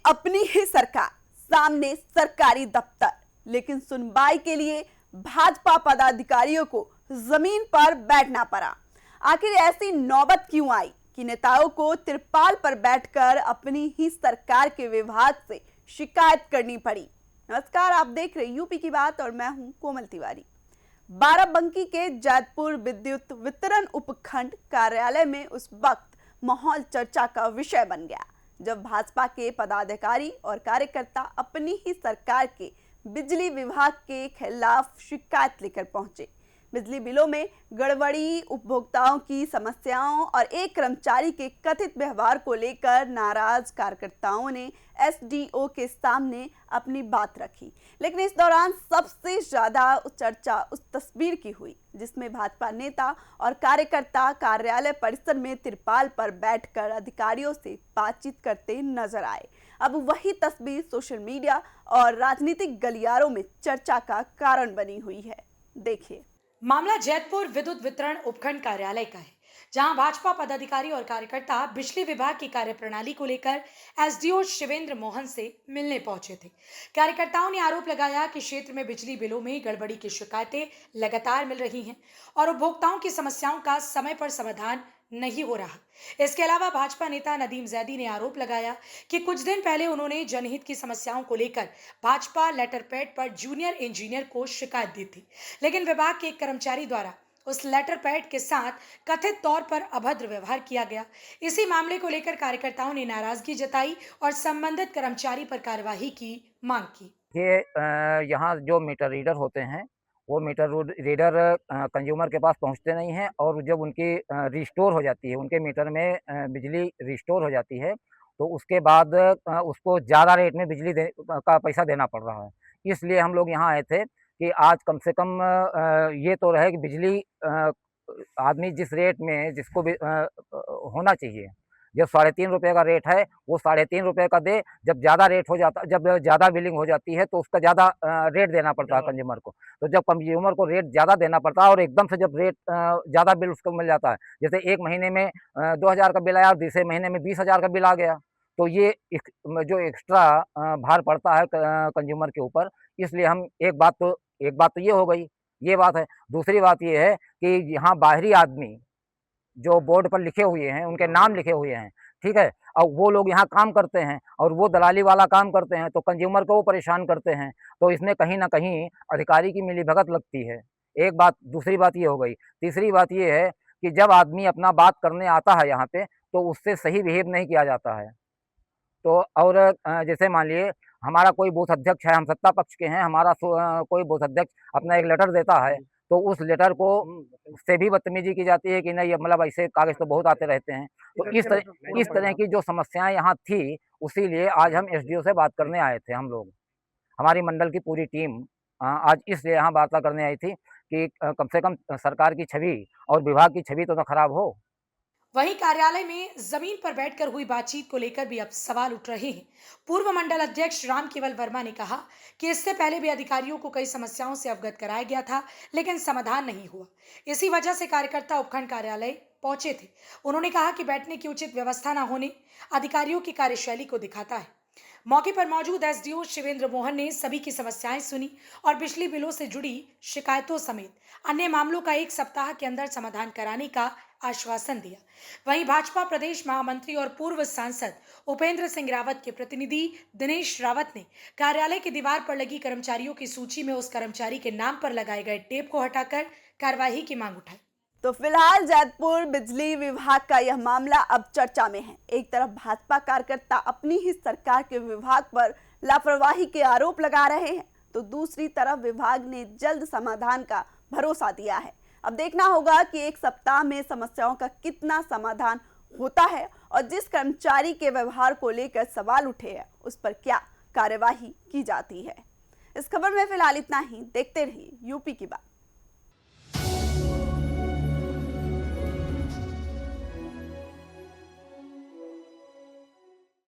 अपनी ही सरकार, सामने सरकारी दफ्तर, लेकिन सुनवाई के लिए भाजपा पदाधिकारियों को जमीन पर बैठना पड़ा। आखिर ऐसी नौबत क्यों आई कि नेताओं को तिरपाल पर बैठकर अपनी ही सरकार के विभाग से शिकायत करनी पड़ी। नमस्कार, आप देख रहे यूपी की बात और मैं हूं कोमल तिवारी। बाराबंकी के जैतपुर विद्युत वितरण उपखंड कार्यालय में उस वक्त माहौल चर्चा का विषय बन गया जब भाजपा के पदाधिकारी और कार्यकर्ता अपनी ही सरकार के बिजली विभाग के खिलाफ शिकायत लेकर पहुंचे। बिजली बिलों में गड़बड़ी, उपभोक्ताओं की समस्याओं और एक कर्मचारी के कथित व्यवहार को लेकर नाराज कार्यकर्ताओं ने एसडीओ के सामने अपनी बात रखी। लेकिन इस दौरान सबसे ज्यादा चर्चा उस तस्वीर की हुई जिसमें भाजपा नेता और कार्यकर्ता कार्यालय परिसर में तिरपाल पर बैठकर अधिकारियों से बातचीत करते नजर आए। अब वही तस्वीर सोशल मीडिया और राजनीतिक गलियारों में चर्चा का कारण बनी हुई है। देखिए, मामला जैतपुर विद्युत वितरण उपखंड कार्यालय का है, जहां भाजपा पदाधिकारी और कार्यकर्ता बिजली विभाग की कार्यप्रणाली को लेकर एसडीओ शिवेंद्र मोहन से मिलने पहुंचे थे। कार्यकर्ताओं ने आरोप लगाया कि क्षेत्र में बिजली बिलों में गड़बड़ी की शिकायतें लगातार मिल रही हैं और उपभोक्ताओं की समस्याओं का समय पर समाधान नहीं हो रहा। इसके अलावा भाजपा नेता नदीम जैदी ने आरोप लगाया कि कुछ दिन पहले उन्होंने जनहित की समस्याओं को लेकर भाजपा लेटर पैड पर जूनियर इंजीनियर को शिकायत दी थी, लेकिन विभाग के एक कर्मचारी द्वारा उस लेटर पैड के साथ कथित तौर पर अभद्र व्यवहार किया गया। इसी मामले को लेकर कार्यकर्ताओं ने नाराजगी जताई और संबंधित कर्मचारी पर कार्यवाही की मांग की। ये यहाँ जो मीटर रीडर होते हैं वो मीटर रीडर कंज्यूमर के पास पहुँचते नहीं हैं, और जब उनकी रिस्टोर हो जाती है, उनके मीटर में बिजली रिस्टोर हो जाती है, तो उसके बाद उसको ज़्यादा रेट में बिजली का पैसा देना पड़ रहा है। इसलिए हम लोग यहाँ आए थे कि आज कम से कम ये तो रहे कि बिजली आदमी जिस रेट में जिसको भी होना चाहिए, जब 3.5 रुपये का रेट है वो 3.5 रुपये का दे। जब ज़्यादा रेट हो जाता, जब ज़्यादा बिलिंग हो जाती है तो उसका ज़्यादा रेट देना पड़ता है कंज्यूमर को। तो जब कंज्यूमर को रेट ज़्यादा देना पड़ता है और एकदम से जब रेट ज़्यादा बिल उसको मिल जाता है, जैसे एक महीने में 2,000 का बिल आया और दूसरे महीने में 20,000 का बिल आ गया, तो ये जो एक्स्ट्रा भार पड़ता है कंज्यूमर के ऊपर। इसलिए हम एक बात तो ये हो गई, ये बात है। दूसरी बात ये है कि यहाँ बाहरी आदमी जो बोर्ड पर लिखे हुए हैं, उनके नाम लिखे हुए हैं, ठीक है, और वो लोग यहाँ काम करते हैं और वो दलाली वाला काम करते हैं, तो कंज्यूमर को वो परेशान करते हैं। तो इसमें कहीं ना कहीं अधिकारी की मिलीभगत लगती है, एक बात। दूसरी बात ये हो गई। तीसरी बात ये है कि जब आदमी अपना बात करने आता है यहाँ पे, तो उससे सही बिहेव नहीं किया जाता है। तो और जैसे मान लिए हमारा कोई बूथ अध्यक्ष है, हम सत्ता पक्ष के हैं, हमारा कोई बूथ अध्यक्ष अपना एक लेटर देता है, तो उस लेटर को से भी बदतमीजी की जाती है कि नहीं, मतलब ऐसे कागज तो बहुत आते रहते हैं। तो इस तरह की जो समस्याएं यहाँ थी, उसीलिए आज हम एसडीओ से बात करने आए थे। हम लोग, हमारी मंडल की पूरी टीम आज इसलिए यहाँ वार्ता करने आई थी कि कम से कम सरकार की छवि और विभाग की छवि तो खराब हो। वहीं कार्यालय में जमीन पर बैठकर हुई बातचीत को लेकर भी अब सवाल उठ रहे हैं। पूर्व मंडल अध्यक्ष राम केवल वर्मा ने कहा कि इससे पहले भी अधिकारियों को कई समस्याओं से अवगत कराया गया था, लेकिन समाधान नहीं हुआ। इसी वजह से कार्यकर्ता उपखंड कार्यालय पहुंचे थे। उन्होंने कहा कि बैठने की उचित व्यवस्था न होने अधिकारियों की कार्यशैली को दिखाता है। मौके पर मौजूद एसडीओ शिवेंद्र मोहन ने सभी की समस्याएं सुनी और बिजली बिलों से जुड़ी शिकायतों समेत अन्य मामलों का 1 सप्ताह के अंदर समाधान कराने का आश्वासन दिया। वहीं भाजपा प्रदेश महामंत्री और पूर्व सांसद उपेंद्र सिंह रावत के प्रतिनिधि दिनेश रावत ने कार्यालय की दीवार पर लगी कर्मचारियों की सूची में उस कर्मचारी के नाम पर लगाए गए टेप को हटाकर कार्यवाही की मांग उठाई। तो फिलहाल जैतपुर बिजली विभाग का यह मामला अब चर्चा में है। एक तरफ भाजपा कार्यकर्ता अपनी ही सरकार के विभाग पर लापरवाही के आरोप लगा रहे हैं, तो दूसरी तरफ विभाग ने जल्द समाधान का भरोसा दिया है। अब देखना होगा कि 1 सप्ताह में समस्याओं का कितना समाधान होता है और जिस कर्मचारी के व्यवहार को लेकर सवाल उठे हैं उस पर क्या कार्यवाही की जाती है। इस खबर में फिलहाल इतना ही। देखते रहिए यूपी की बात।